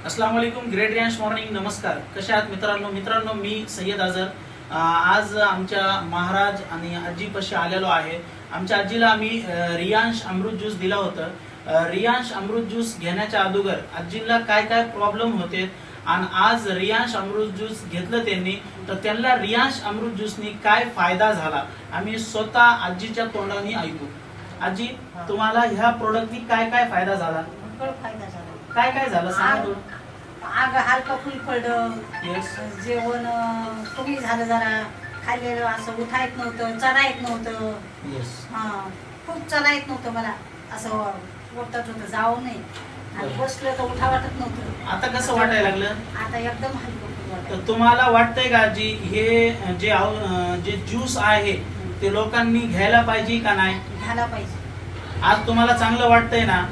अस्सलाम वालेकुम. Great Riyansh morning. नमस्कार. कशा आहात मित्रांनो मी सय्यद अजहर आज आमच्या महाराज आणि आजीपाशी आलेलो आहे. आमच्या आजीला आम्ही रियांश अमृत ज्यूस दिला होता. रियांश अमृत ज्यूस घेण्याच्या अगोदर आजीला काय काय प्रॉब्लेम होते आणि आज रियांश अमृत ज्यूस घेतलं त्यांनी तर त्यांना रियांश अमृत ज्यूसनी काय फायदा झाला आम्ही स्वतः आजीच्या तोंडाने ऐकू. आजी, तुम्हाला ह्या प्रोडक्टनी काय काय फायदा झाला? फायदा झाला. काय काय झालं सांगा थोडं. आग हलका फुल पडलं. येस. जेवण कमी झालं, जरा खाल्लेलं असं उठा येत नव्हतं, चढा येत नव्हतं. येस. हा, खूप चढा येत नव्हतं मला, असं वाटत होतं जावं नाही आणि बसलं तर उठा वाटत नव्हतं. आता कसं वाटायला लागलं? आता एकदम हलकं फुल वाटतं. तर तुम्हाला वाटतंय का जी हे जे ज्यूस आहे ते लोकांनी घ्यायला पाहिजे का नाही? घ्यायला पाहिजे. आज तुम्हाला चांगलं वाटतंय ना?